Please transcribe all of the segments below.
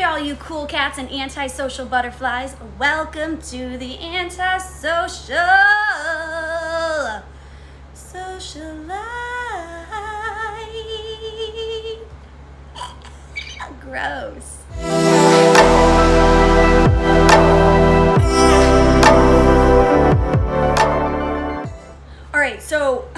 all you cool cats and antisocial butterflies. Welcome to the Antisocial Socialite. Gross. Alright, so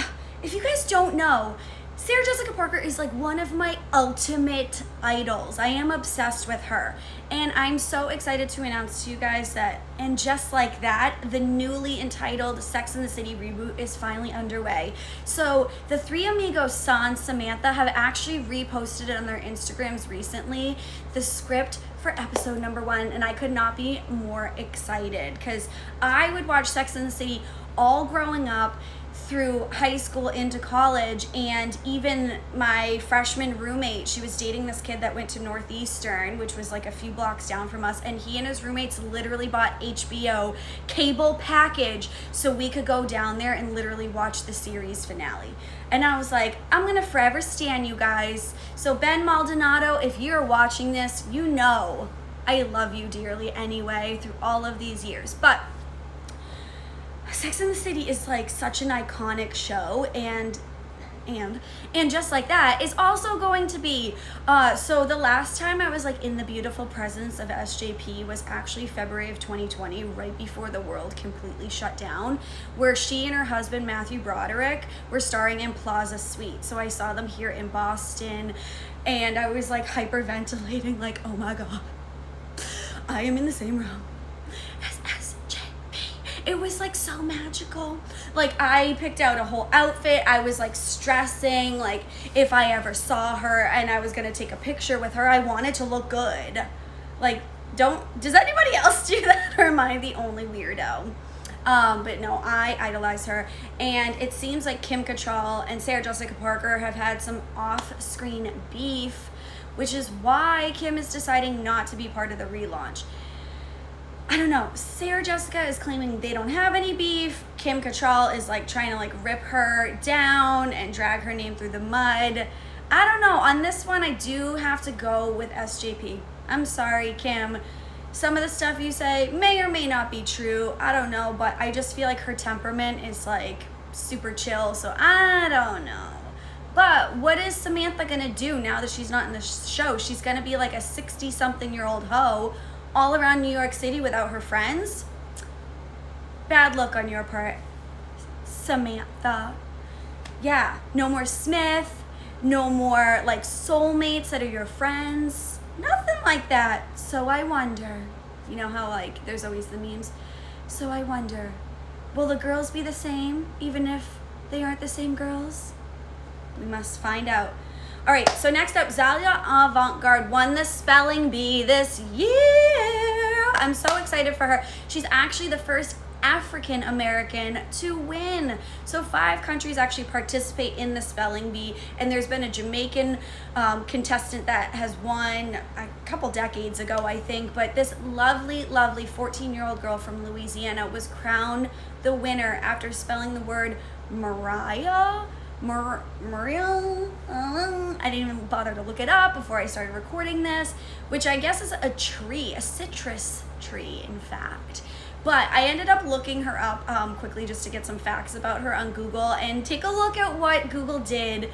if you guys don't know, Sarah Jessica Parker is like one of my ultimate idols. I am obsessed with her. And I'm so excited to announce to you guys that, and just like that, the newly entitled Sex and the City reboot is finally underway. So the three amigos, Sa and Samantha, have actually reposted it on their Instagrams recently, the script for episode number 1, and I could not be more excited because I would watch Sex and the City all growing up, through high school into college, and even my freshman roommate, she was dating this kid that went to Northeastern, which was like a few blocks down from us, and he and his roommates literally bought HBO cable package so we could go down there and literally watch the series finale. And I was like, I'm gonna forever stan you guys. So Ben Maldonado, if you're watching this, you know I love you dearly anyway through all of these years. But Sex and the City is like such an iconic show, and just like that is also going to be so the last time I was like in the beautiful presence of SJP was actually February of 2020, right before the world completely shut down, where she and her husband Matthew Broderick were starring in Plaza Suite. So I saw them here in Boston, and I was like hyperventilating, like, oh my god, I am in the same room as SJP. It was like so magical. Like I picked out a whole outfit. I was like stressing, like if I ever saw her and I was gonna take a picture with her, I wanted to look good. Like, does anybody else do that, or am I the only weirdo? But no, I idolize her, and it seems like Kim Cattrall and Sarah Jessica Parker have had some off-screen beef, which is why Kim is deciding not to be part of the relaunch. I don't know. Sarah Jessica is claiming they don't have any beef. Kim Cattrall is like trying to like rip her down and drag her name through the mud. I don't know. On this one, I do have to go with SJP. I'm sorry, Kim. Some of the stuff you say may or may not be true. I don't know, but I just feel like her temperament is like super chill, so I don't know. But what is Samantha gonna do now that she's not in the show? She's gonna be like a 60-something-year-old hoe all around New York City without her friends? Bad luck on your part, Samantha. Yeah, no more Smith, no more like soulmates that are your friends, nothing like that. So I wonder, you know how like there's always the memes, so I wonder, will the girls be the same even if they aren't the same girls? We must find out. All right, so next up, Zaila Avant-Garde won the spelling bee this year. I'm so excited for her. She's actually the first African American to win. So 5 countries actually participate in the spelling bee, and there's been a Jamaican contestant that has won a couple decades ago, I think, but this lovely 14-year-old girl from Louisiana was crowned the winner after spelling the word Mariah. Muriel. I didn't even bother to look it up before I started recording this, which I guess is a tree, a citrus tree, in fact. But I ended up looking her up quickly just to get some facts about her on Google, and take a look at what Google did,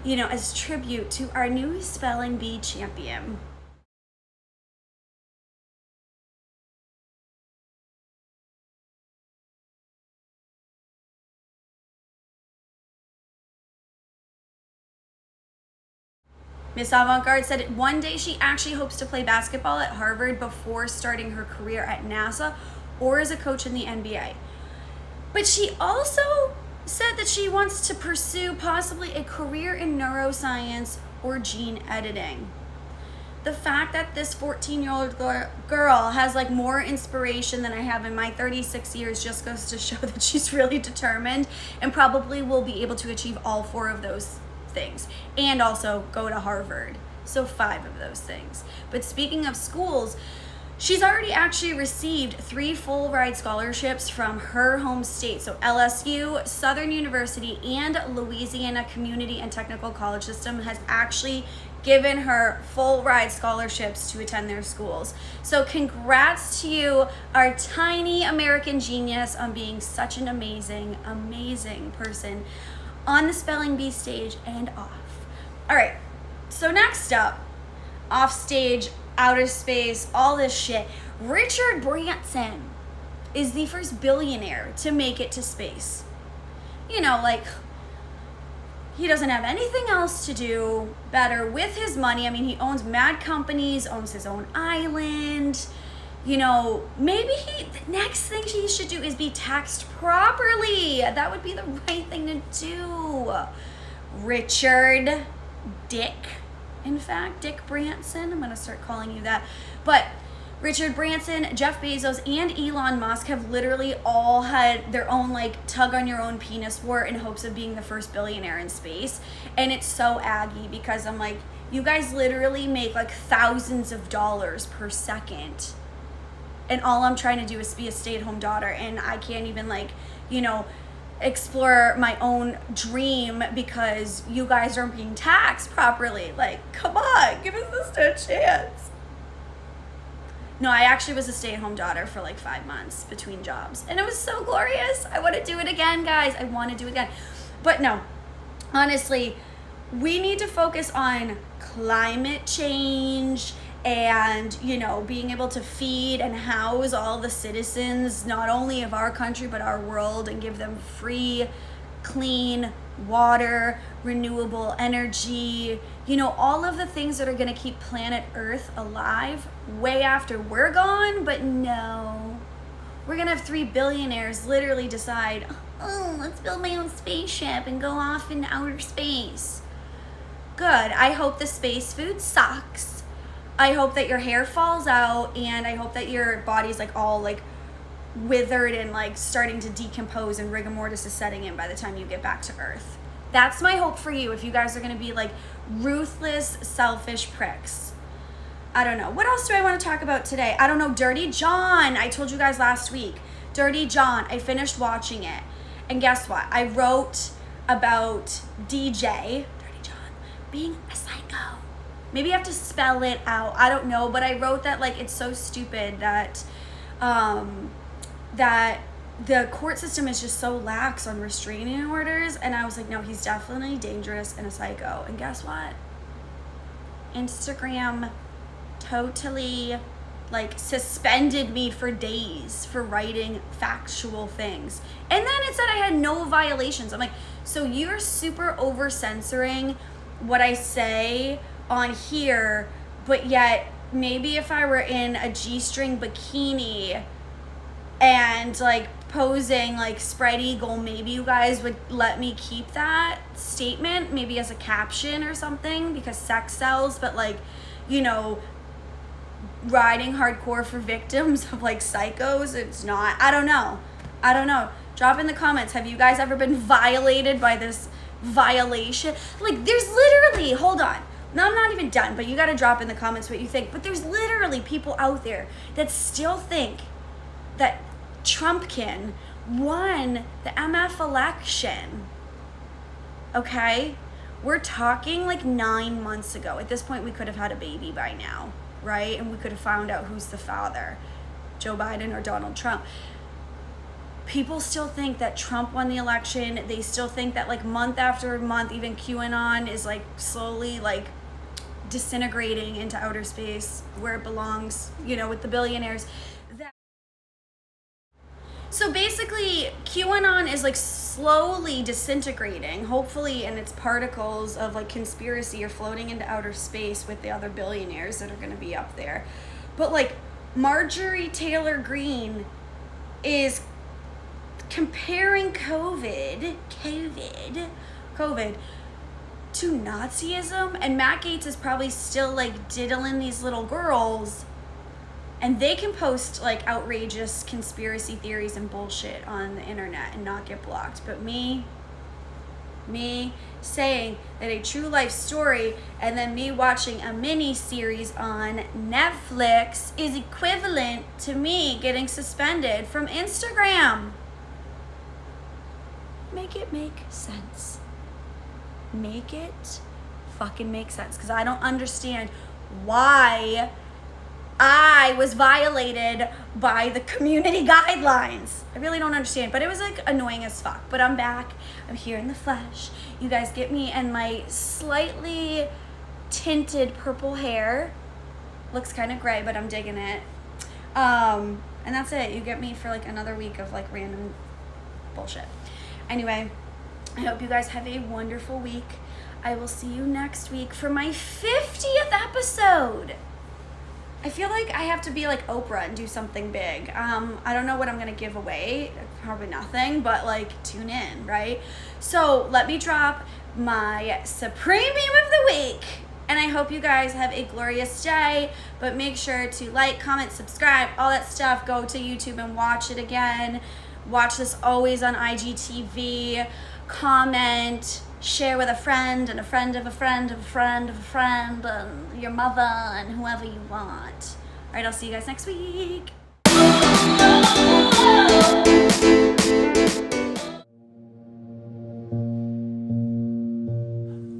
you know, as tribute to our new spelling bee champion. Miss Avant-Garde said one day she actually hopes to play basketball at Harvard before starting her career at NASA or as a coach in the NBA. But she also said that she wants to pursue possibly a career in neuroscience or gene editing. The fact that this 14-year-old girl has like more inspiration than I have in my 36 years just goes to show that she's really determined and probably will be able to achieve all 4 of those things, and also go to Harvard. So 5 of those things. But speaking of schools, she's already actually received 3 full ride scholarships from her home state. So LSU, Southern University, and Louisiana Community and Technical College System has actually given her full ride scholarships to attend their schools. So congrats to you, our tiny American genius, on being such an amazing, amazing person on the Spelling Bee stage and off. All right, so next up, off stage, outer space, all this shit. Richard Branson is the first billionaire to make it to space. You know, like, he doesn't have anything else to do better with his money. I mean, he owns mad companies, owns his own island. You know, maybe the next thing he should do is be taxed properly. That would be the right thing to do. Richard Dick Branson. I'm going to start calling you that. But Richard Branson, Jeff Bezos, and Elon Musk have literally all had their own like tug on your own penis war in hopes of being the first billionaire in space. And it's so aggy because I'm like, you guys literally make like thousands of dollars per second. And all I'm trying to do is be a stay-at-home daughter, and I can't even like, you know, explore my own dream because you guys aren't being taxed properly. Like, come on, give us this a chance. No, I actually was a stay-at-home daughter for like 5 months between jobs, and it was so glorious. I want to do it again, guys. I want to do it again. But no, honestly, we need to focus on climate change and, you know, being able to feed and house all the citizens, not only of our country, but our world, and give them free, clean water, renewable energy, you know, all of the things that are going to keep planet Earth alive way after we're gone. But no, we're going to have 3 billionaires literally decide, oh, let's build my own spaceship and go off into outer space. Good. I hope the space food sucks. I hope that your hair falls out, and I hope that your body's like all like withered and like starting to decompose, and rigor mortis is setting in by the time you get back to Earth. That's my hope for you if you guys are going to be like ruthless, selfish pricks. I don't know. What else do I want to talk about today? I don't know. Dirty John. I told you guys last week. Dirty John. I finished watching it. And guess what? I wrote about DJ, Dirty John, being a psycho. Maybe I have to spell it out. I don't know. But I wrote that like it's so stupid that that the court system is just so lax on restraining orders. And I was like, no, he's definitely dangerous and a psycho. And guess what? Instagram totally like suspended me for days for writing factual things. And then it said I had no violations. I'm like, so you're super over censoring what I say on here, but yet maybe if I were in a G-string bikini and like posing like spread eagle, maybe you guys would let me keep that statement maybe as a caption or something because sex sells. But like, you know, riding hardcore for victims of like psychos, it's not. I don't know. Drop in the comments, have you guys ever been violated by this violation? Like, there's literally, hold on, no, I'm not even done, but you got to drop in the comments what you think. But there's literally people out there that still think that Trumpkin won the MF election. Okay? We're talking like 9 months ago. At this point, we could have had a baby by now, right? And we could have found out who's the father, Joe Biden or Donald Trump. People still think that Trump won the election. They still think that like month after month, even QAnon is like slowly like disintegrating into outer space where it belongs, you know, with the billionaires. So basically, QAnon is like slowly disintegrating, hopefully, and its particles of like conspiracy are floating into outer space with the other billionaires that are going to be up there. But like Marjorie Taylor Greene is comparing COVID to Nazism, and Matt Gaetz is probably still like diddling these little girls, and they can post like outrageous conspiracy theories and bullshit on the internet and not get blocked. But me saying that a true life story and then me watching a mini series on Netflix is equivalent to me getting suspended from Instagram. Make it make sense. Make it fucking make sense, because I don't understand why I was violated by the community guidelines. I really don't understand, but it was like annoying as fuck. But I'm back. I'm here in the flesh. You guys get me, and my slightly tinted purple hair looks kind of gray, but I'm digging it. And that's it. You get me for like another week of like random bullshit. Anyway, I hope you guys have a wonderful week. I will see you next week for my 50th episode. I feel like I have to be like Oprah and do something big. I don't know what I'm gonna give away, probably nothing, but like tune in, right? So let me drop my Supreme Meme of the Week. And I hope you guys have a glorious day, but make sure to like, comment, subscribe, all that stuff. Go to YouTube and watch it again. Watch this always on IGTV. Comment, share with a friend and a friend of a friend of a friend of a friend and your mother and whoever you want. All right, I'll see you guys next week.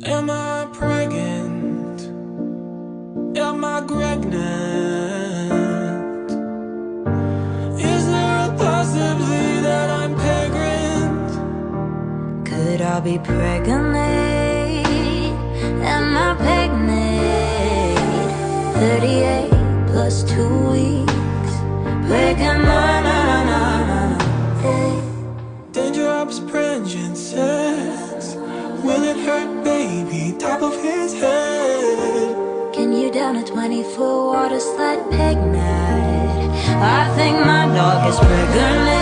Am I pregnant? Am I pregnant? Is there a possibility that I'm pregnant? Could I be pregnant? Am I pregnant? 38 plus 2 weeks. Pregnant, Dangerous pregnant sex. Will it hurt, baby? Top of his head. Can you down a 24 water slide peg night? I think my dog is pregnant.